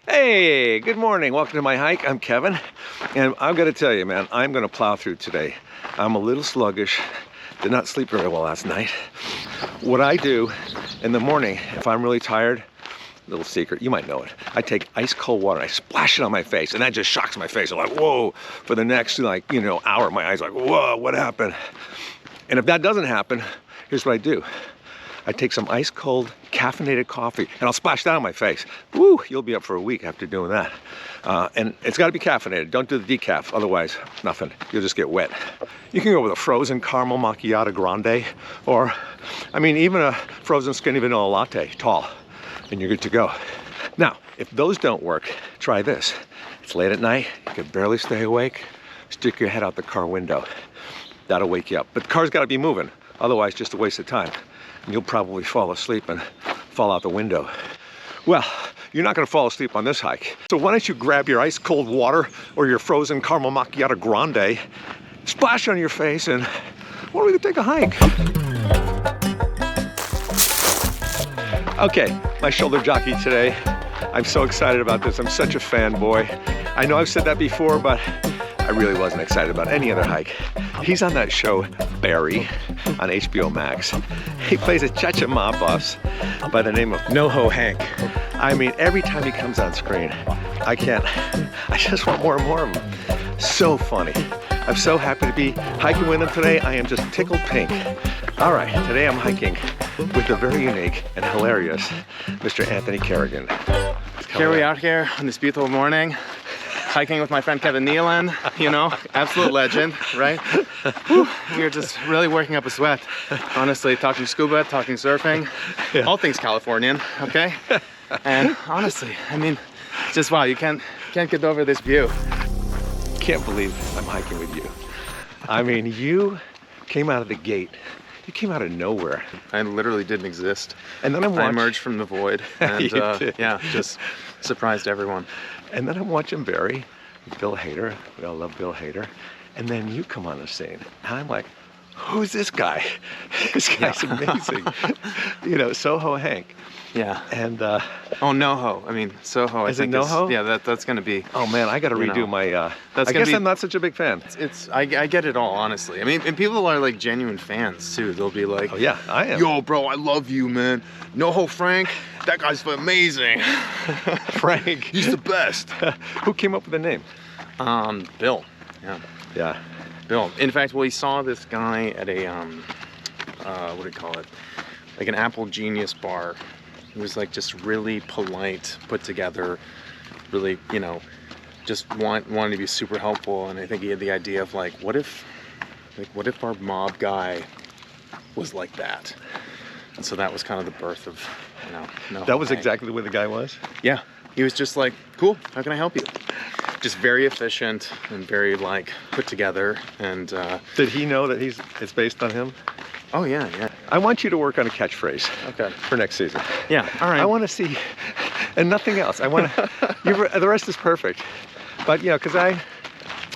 Hey, good morning. Welcome to my hike. I'm Kevin, and I'm gonna tell you, man, I'm gonna plow through today. I'm a little sluggish, did not sleep very well last night. What I do in the morning, if I'm really tired, little secret, you might know it, I take ice cold water, I splash it on my face, and that just shocks my face. I'm like, whoa, for the next, hour, my eyes are like, whoa, what happened? And if that doesn't happen, here's what I do. I take some ice cold caffeinated coffee and I'll splash that on my face. Woo, you'll be up for a week after doing that. And it's gotta be caffeinated. Don't do the decaf, otherwise nothing. You'll just get wet. You can go with a frozen caramel macchiato grande, or, even a frozen skinny vanilla latte, tall, and you're good to go. Now, if those don't work, try this. It's late at night, you can barely stay awake, stick your head out the car window. That'll wake you up. But the car's gotta be moving, otherwise just a waste of time. And you'll probably fall asleep and fall out the window. Well, you're not gonna fall asleep on this hike. So why don't you grab your ice cold water or your frozen caramel macchiato grande, splash on your face, and why don't we go take a hike? Okay, my shoulder jockey today. I'm so excited about this. I'm such a fanboy. I know I've said that before, but I really wasn't excited about any other hike. He's on that show, Barry, on HBO Max. He plays a Chechen mob boss by the name of NoHoHank. Every time he comes on screen, I just want more and more of him. So funny. I'm so happy to be hiking with him today. I am just tickled pink. All right, today I'm hiking with the very unique and hilarious Mr. Anthony Carrigan. Here we are here on this beautiful morning, hiking with my friend Kevin Nealon, absolute legend, right? We are just really working up a sweat. Honestly, talking scuba, talking surfing, all things Californian, okay? And honestly, just wow, you can't get over this view. Can't believe I'm hiking with you. You came out of the gate. You came out of nowhere. I literally didn't exist. And then I emerged from the void, and yeah, just surprised everyone. And then I'm watching Barry, Bill Hader. We all love Bill Hader. And then you come on the scene. And I'm like, who's this guy? This guy's amazing. NoHoHank. Yeah. And oh, NoHo. Soho. Is it NoHo? Yeah, that's gonna be. Oh man, I gotta redo my. I guess I'm not such a big fan. I get it all, honestly. And people are like genuine fans too. They'll be like, oh yeah, I am. Yo, bro, I love you, man. NoHo Frank, that guy's amazing. Frank, he's the best. Who came up with the name? Bill. Yeah. Yeah. Bill. In fact, we saw this guy at a what do you call it? Like an Apple Genius bar. He was like just really polite, put together, really, just wanted to be super helpful. And I think he had the idea of like, what if our mob guy was like that? And so that was kind of the birth of, That was exactly the way the guy was? Yeah. He was just like, cool, how can I help you? Just very efficient and very like put together. And did he know that it's based on him? Oh yeah. I want you to work on a catchphrase. Okay. For next season. Yeah, all right. I want to see, and nothing else. I want to, the rest is perfect. But because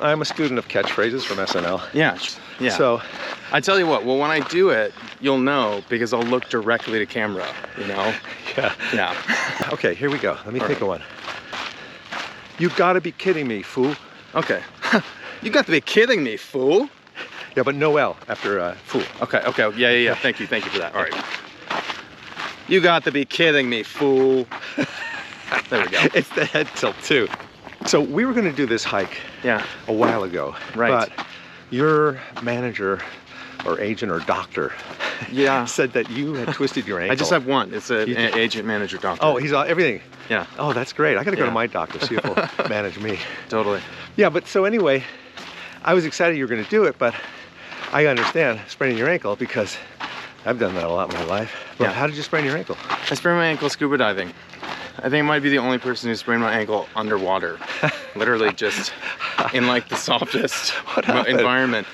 I'm a student of catchphrases from SNL. Yeah. So. I tell you what, well, when I do it, you'll know because I'll look directly to camera, Yeah. Okay, here we go. Let me think of one. You gotta be kidding me, fool. Okay. You got to be kidding me, fool. Yeah, but no L after fool. Okay. Yeah. Thank you for that. All right. You got to be kidding me, fool. There we go. It's the head tilt too. So we were gonna do this hike a while ago. Right. But your manager or agent or doctor said that you had twisted your ankle. I just have one. It's an agent, manager, doctor. Oh, he's everything. Yeah. Oh, that's great. I gotta go to my doctor, see if he'll manage me. Totally. Yeah, but so anyway, I was excited you were gonna do it, but I understand spraining your ankle because I've done that a lot in my life. But how did you sprain your ankle? I sprained my ankle scuba diving. I think I might be the only person who sprained my ankle underwater. Literally just in like the softest environment.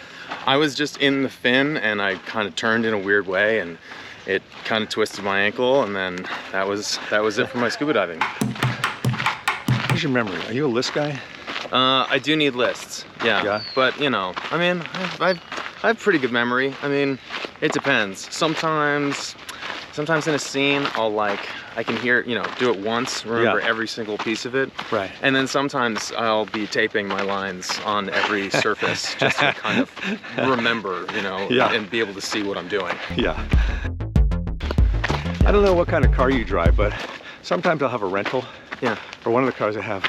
I was just in the fin and I kind of turned in a weird way and it kind of twisted my ankle, and then that was it for my scuba diving. What's your memory? Are you a list guy? I do need lists, yeah. But I have pretty good memory. It depends. Sometimes sometimes in a scene, I can hear, do it once, remember every single piece of it. Right. And then sometimes I'll be taping my lines on every surface just to kind of remember, and be able to see what I'm doing. Yeah. I don't know what kind of car you drive, but sometimes I'll have a rental. Yeah. Or one of the cars I have,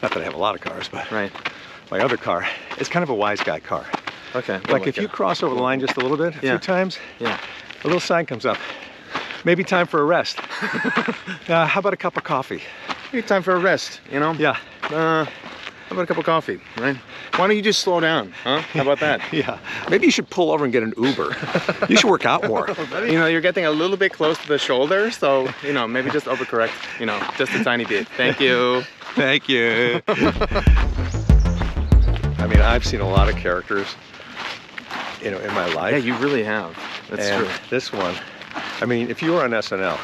not that I have a lot of cars, but right. My other car, it's kind of a wise guy car. Okay. Like if you cross over the line just a little bit, a few times, a little sign comes up. Maybe time for a rest. How about a cup of coffee? Maybe time for a rest, Yeah. How about a cup of coffee, right? Why don't you just slow down, huh? How about that? Yeah. Maybe you should pull over and get an Uber. You should work out more. You're getting a little bit close to the shoulder, so, maybe just overcorrect, just a tiny bit. Thank you. Thank you. I mean, I've seen a lot of characters, in my life. Yeah, you really have. That's true. This one, I mean, if you were on SNL,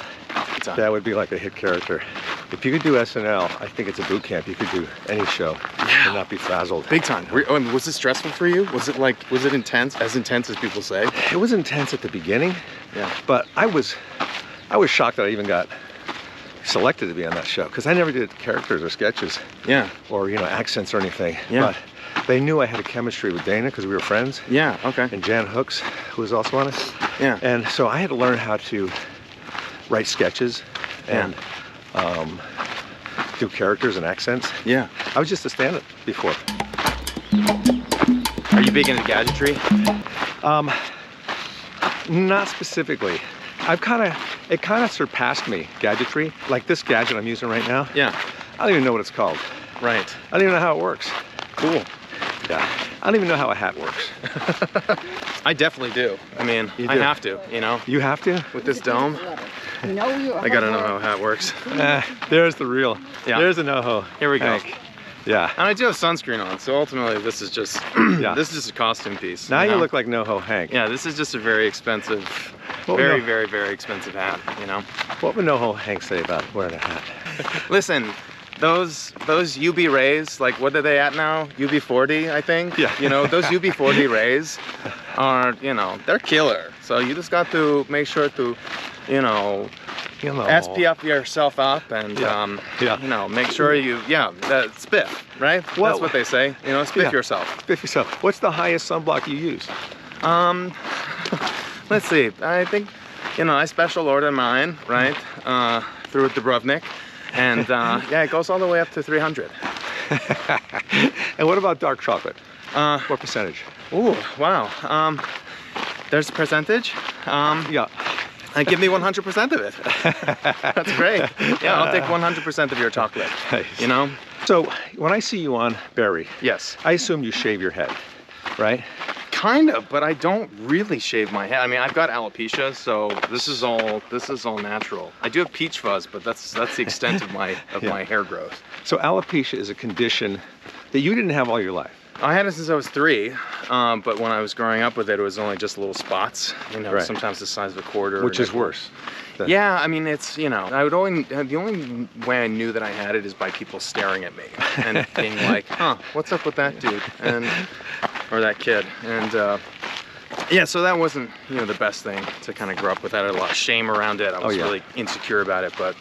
that would be like a hit character. If you could do SNL, I think it's a boot camp. You could do any show and not be frazzled. Big time. Was it stressful for you? Was it intense? As intense as people say? It was intense at the beginning. Yeah. But I was shocked that I even got selected to be on that show because I never did characters or sketches. Yeah. Or accents or anything. Yeah. But they knew I had a chemistry with Dana because we were friends. Yeah. Okay. And Jan Hooks, who was also on it. Yeah. And so I had to learn how to write sketches and do characters and accents. Yeah. I was just a stand-up before. Are you big into gadgetry? Not specifically. It kind of surpassed me, gadgetry. Like this gadget I'm using right now. Yeah. I don't even know what it's called. Right. I don't even know how it works. Cool. Yeah. I don't even know how a hat works. I definitely do. I mean, I have to, You have to? With this dome, I gotta know how a hat works. There's the real. Yeah. There's the NoHo. Here we go. Hank. Yeah. And I do have sunscreen on, so ultimately this is just this is just a costume piece. Now you look like NoHoHank. Yeah, this is just a very expensive, very expensive hat, What would NoHoHank say about wearing a hat? Listen, those UV rays, like what are they at now? UV40, I think. Yeah. Those UV40 rays are, they're killer. So you just got to make sure to, SPF yourself up and make sure that's spiff, right? That's what they say. Spiff yourself. Spiff yourself. What's the highest sunblock you use? Let's see. I think, I special order mine, right? Through Dubrovnik. And it goes all the way up to 300. And what about dark chocolate? What percentage? Ooh, wow. There's a percentage. Yeah. Give me 100% of it. That's great. Yeah, I'll take 100% of your chocolate. Nice. So when I see you on Barry, yes, I assume you shave your head, right? Kind of, but I don't really shave my head. I mean, I've got alopecia, so this is all natural. I do have peach fuzz, but that's the extent of my my hair growth. So alopecia is a condition that you didn't have all your life. I had it since I was 3, but when I was growing up with it, it was only just little spots, Right. sometimes the size of a quarter. Which is worse. Yeah, I mean, it's, the only way I knew that I had it is by people staring at me and being like, huh, what's up with that dude? Or that kid. And so that wasn't, the best thing to kind of grow up with. I had a lot of shame around it. I was really insecure about it, but,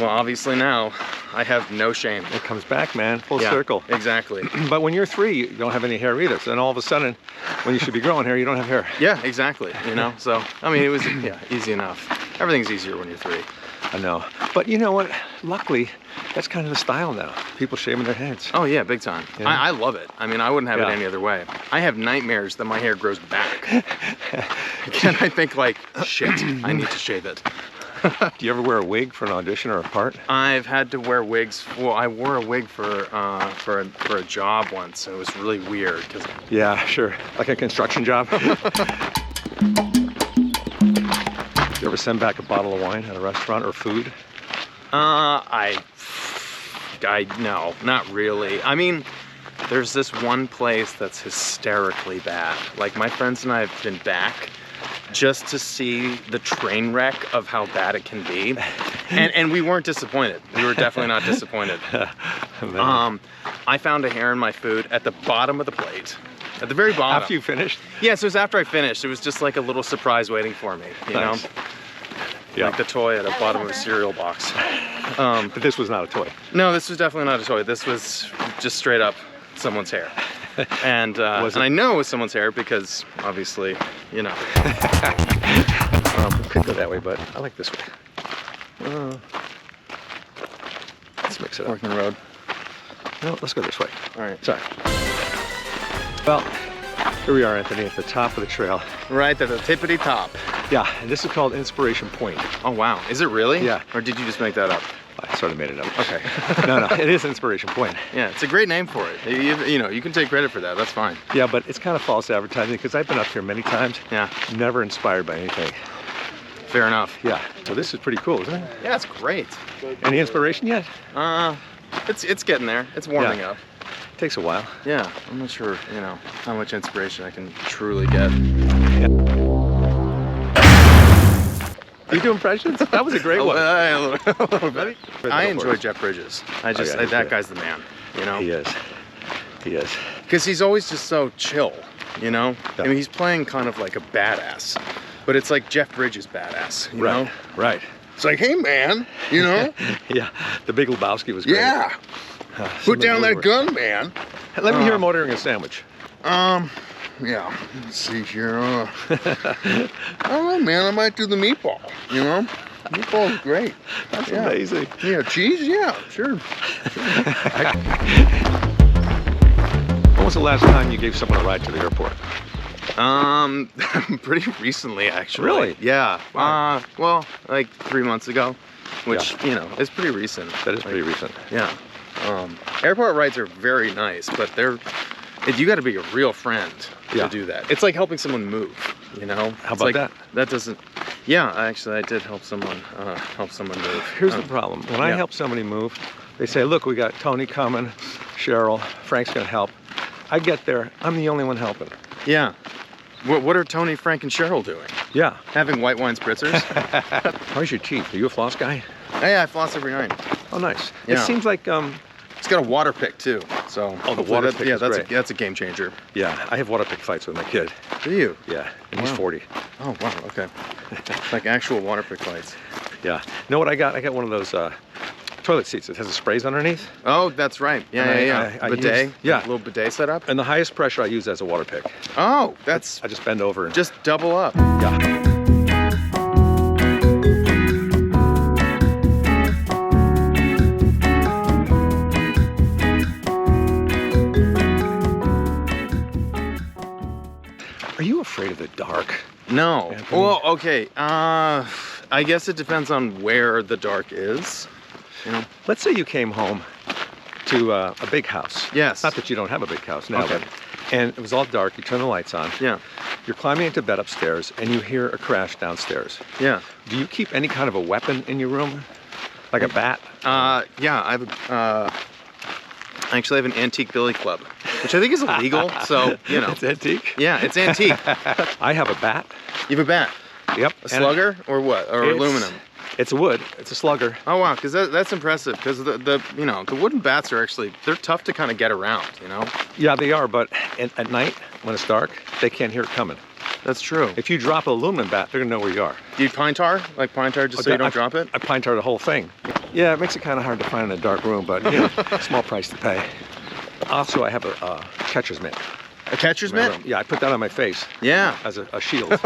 well, obviously now I have no shame. It comes back, man, full circle. Exactly. But when you're 3, you don't have any hair either. So then all of a sudden, when you should be growing hair, you don't have hair. Yeah, exactly. So, I mean, it was, easy enough. Everything's easier when you're 3. I know. But you know what? Luckily, that's kind of the style now. People shaving their heads. Oh, yeah, big time. Yeah. I love it. I mean, I wouldn't have it any other way. I have nightmares that my hair grows back. And I think, shit, I need to shave it. Do you ever wear a wig for an audition or a part? I've had to wear wigs. Well, I wore a wig for a job once. And it was really weird. Yeah, sure. Like a construction job. You ever send back a bottle of wine at a restaurant or food? No, not really. I mean, there's this one place that's hysterically bad. Like, my friends and I have been back just to see the train wreck of how bad it can be. And we weren't disappointed. We were definitely not disappointed. I found a hair in my food at the bottom of the plate. At the very bottom. After you finished? Yeah, so it was after I finished. It was just like a little surprise waiting for me, you know? Yeah. like the toy at the bottom of a cereal box. But this was not a toy. No, this was definitely not a toy. This was just straight up someone's hair. And I know it was someone's hair because obviously, you know. We could go that way, but I like this way. Let's mix it up. Working road. No, let's go this way. All right. Sorry. Well, here we are, Anthony, at the top of the trail. Right at the tippity top. Yeah, and this is called Inspiration Point. Oh wow, is it really? Yeah. Or did you just make that up? I sort of made it up. Okay. No, it is Inspiration Point. Yeah, it's a great name for it. You know, you can take credit for that. That's fine. Yeah, but it's kind of false advertising because I've been up here many times. Yeah. Never inspired by anything. Fair enough. Yeah. So this is pretty cool, isn't it? Yeah, it's great. Any inspiration yet? It's getting there. It's warming up. Takes a while. Yeah, I'm not sure, you know, how much inspiration I can truly get. You do impressions? That was a great one. I enjoy Jeff Bridges. That guy's the man, you know? He is. He is. Because he's always just so chill, you know? Yeah. I mean, he's playing kind of like a badass, but it's like Jeff Bridges badass, you know? Right. It's like, hey man, you know? Yeah, the Big Lebowski was great. Yeah. Put down that gun, man. Let me hear him ordering a sandwich. Yeah, let's see here. I don't know, man. I might do the meatball, you know? Meatball's great. That's amazing. Yeah, cheese? Yeah, sure. When was the last time you gave someone a ride to the airport? Pretty recently, actually. Really? Yeah. Wow. Well, like 3 months ago, which, you know, is pretty recent. That is pretty recent. Yeah. Airport rides are very nice, but you got to be a real friend to do that. It's like helping someone move, you know? How about that? That doesn't... Yeah, actually, I did help someone move. Here's the problem. When I help somebody move, they say, look, we got Tony coming, Cheryl, Frank's going to help. I get there, I'm the only one helping. Yeah. What are Tony, Frank, and Cheryl doing? Yeah. Having white wine spritzers? How's your teeth? Are you a floss guy? Yeah, I floss every night. Oh, nice. Yeah. It seems like... It's got a water pick too, so. Oh, the water pick is great. That's a game changer. Yeah, I have water pick fights with my kid. Do you? Yeah, and he's 40. Oh wow, okay. Like actual water pick fights. Yeah. You know what I got? I got one of those toilet seats that has the sprays underneath. Oh, that's right. Yeah. Bidet. A little bidet setup. And the highest pressure I use as a water pick. Oh, that's. I just bend over. And just double up. Yeah. Are you afraid of the dark? No. Anthony? Well, okay. I guess it depends on where the dark is. You know. Let's say you came home to a big house. Yes. Not that you don't have a big house now, Okay. but and it was all dark. You turn the lights on. Yeah. You're climbing into bed upstairs, and you hear a crash downstairs. Yeah. Do you keep any kind of a weapon in your room, like a bat? Yeah. I actually have an antique billy club, which I think is illegal. So you know. It's antique. Yeah, it's antique. I have a bat. You have a bat. Yep. A slugger or what? Or aluminum? It's wood. It's a slugger. Oh wow, because that's impressive. Because the wooden bats are they're tough to kind of get around. You know. Yeah, they are. But at night when it's dark, they can't hear it coming. That's true. If you drop an aluminum bat, they're gonna know where you are. Do you pine tar? Like pine tar just so you don't drop it? I pine tar the whole thing. Yeah, it makes it kind of hard to find in a dark room, but you know, small price to pay. Also, I have a catcher's mitt. A catcher's mitt? Yeah, I put that on my face. Yeah. As a shield.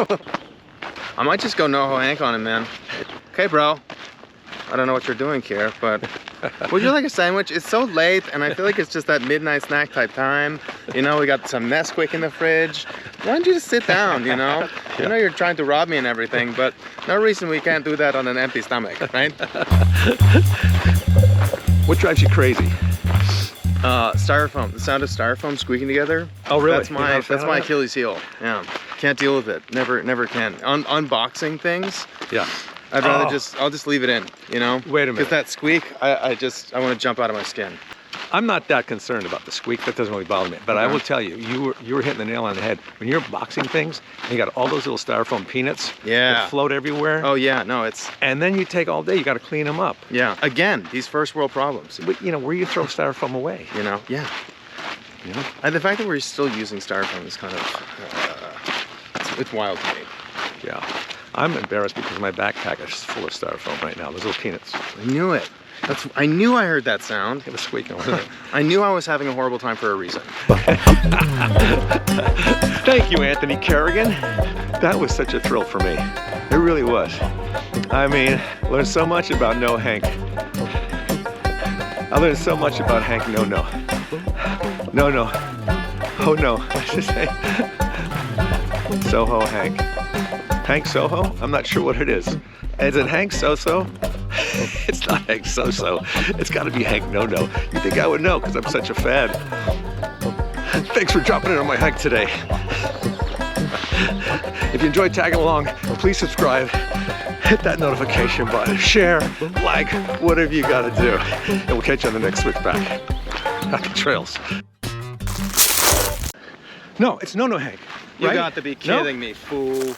I might just go NoHoHank on him, man. Okay, bro. I don't know what you're doing here, but would you like a sandwich? It's so late, and I feel like it's just that midnight snack type time. You know, we got some Nesquik in the fridge. Why don't you just sit down, you know? Yeah. I know you're trying to rob me and everything, but no reason we can't do that on an empty stomach, right? What drives you crazy? Styrofoam. The sound of styrofoam squeaking together. Oh, really? That's my Achilles heel. Yeah. Can't deal with it. Never can. Unboxing things. Yeah. I'd rather I'll just leave it in, you know? Wait a minute. Because that squeak, I want to jump out of my skin. I'm not that concerned about the squeak. That doesn't really bother me. But I will tell you, you were hitting the nail on the head. When you're boxing things, and you got all those little styrofoam peanuts that float everywhere. Oh yeah, no, it's... And then you take all day, you got to clean them up. Yeah, again, these first world problems. But, you know, where you throw styrofoam away. You know, yeah. You know? And the fact that we're still using styrofoam is kind of, it's wild to me. Yeah. I'm embarrassed because my backpack is full of styrofoam right now. Those little peanuts. I knew it. I knew I heard that sound. It was squeaking, wasn't it? I knew I was having a horrible time for a reason. Thank you, Anthony Carrigan. That was such a thrill for me. It really was. I mean, learned so much about NoHoHank. I learned so much about Hank No. Oh no, what's his name? NoHoHank. Hank Soho? I'm not sure what it is. Is it Hank So-So? It's not Hank So-So. It's gotta be Hank No. You think I would know because I'm such a fan. Thanks for dropping in on my hike today. If you enjoyed tagging along, please subscribe, hit that notification button, share, like, whatever you gotta do. And we'll catch you on the next switchback. Happy trails. No, it's NoHoHank. You right? got to be kidding me, fool.